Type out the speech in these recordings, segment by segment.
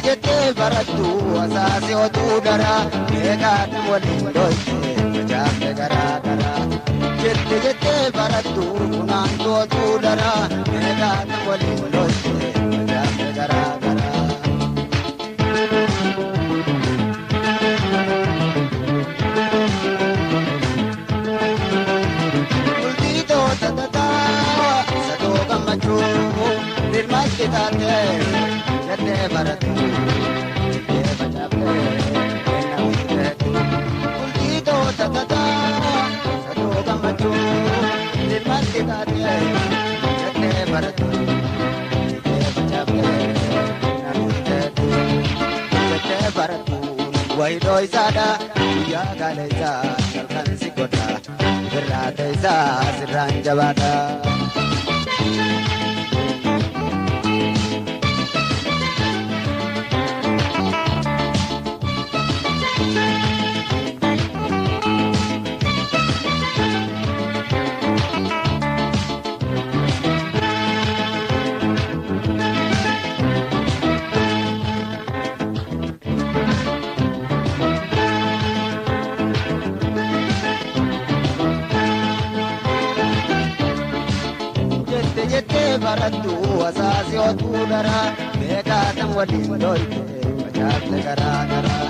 jette barattu asaasi otuu dara eegaadha waliin dhoyte facaafte garaa garaa. Jette barattu kunaantu otuu dara eegaadha waliin dhoyte facaafte garaa garaa. Mul'itoo tatataa sadoo gammachuu dirmatti taatee. Jette barattu jette facaafte kenna wiiteetu mul'itoo tatataa sadoo gammachuu dirmatti taatee jette barattu jette facaafte kenna wiiteetu jette barattu wayidoo isaadha guyyaa gaala isaa salphaan si godha birraata isaa sirraan jabaadha. Barattu asaasi otuu dara beekaatam waliin dhoyte facaafte garaa garaa.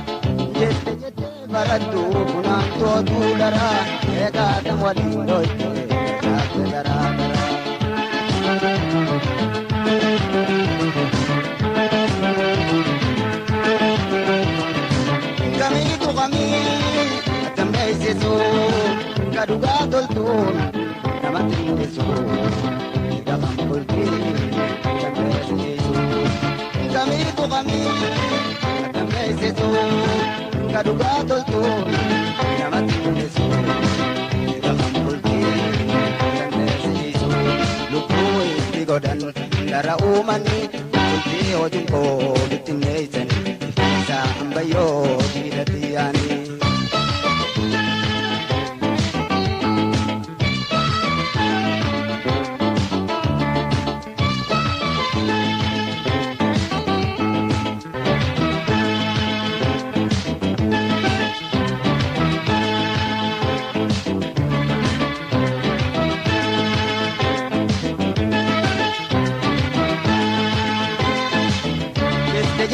Jette barattu kunaantu otuu dara beekaatam waliin dhoyte facaafte garaa garaa. Kamiitu kamii akkam beeksisu ka dhugaa toltuun namatti mul'isu. Kamiitu kamii akkam beeksisu ka dhugaa toltuun namatti mul'isu. Gafan bultii dandeessisu lubbuu itti godhan dara uumanii bultii hojiin koo bittinneessanii isaa hambayyoo dhiidhatti yaanii.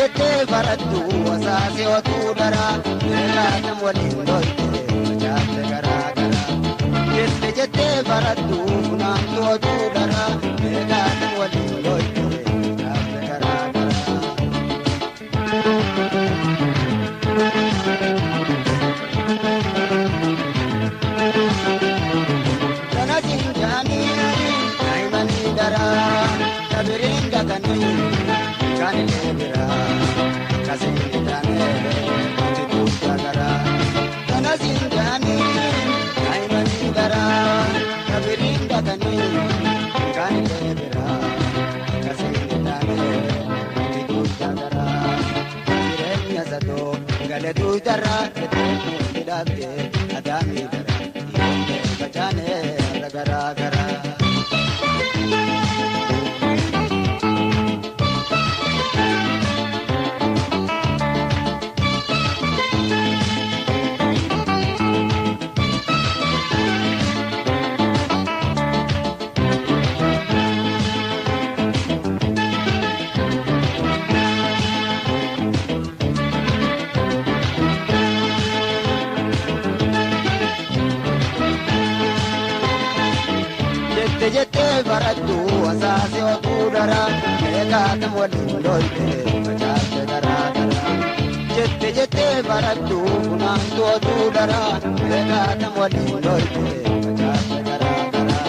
Jette barattu asaasi otuu dara beekaatam waliin dhoyte facaafte garaa garaa. Jette barattu kunaantu otuu dara beekaatam waliin dhoyte facaafte garaa garaa. Kana jinjaanii daa'imanii daraa dabiriin dhaqanii kaani leebiraa. Kasih dane, tujuh jagara. Kana sindani, kaimani dara. Kabirinda kani, kani lebira. Kasih dane, tujuh jagara. Kirenya satu, gale tu dara. Ketemu tidak ke, ada mi dara. Ibu bacane, gara gara. Jette barattu asaasi otuu dara beekaatam waliin dhoyte facaafte garaa garaa. Jette barattu kunaantu otuu dara beekaatam waliin dhoyte facaafte garaa garaa.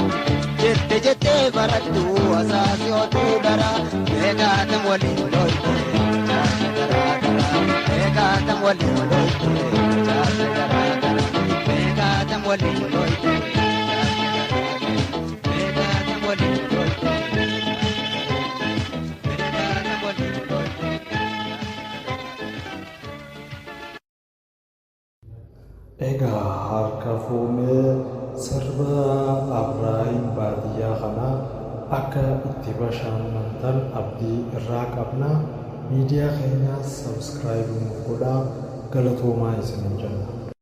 Jette barattu asaasi otuu dara beekaatam waliin dhoyte facaafte garaa garaa. Beekaatam waliin dhoyte facaafte garaa garaa. Beekaatam waliin dhoyte. Egaa harka fuunee sirba Abrahaam baadiyyaa kana akka itti bashannantan abdii irraa qabna. miidiyaa keenyaas sabskiraayib nuuf godhaa galatoomaa isiniin jenna.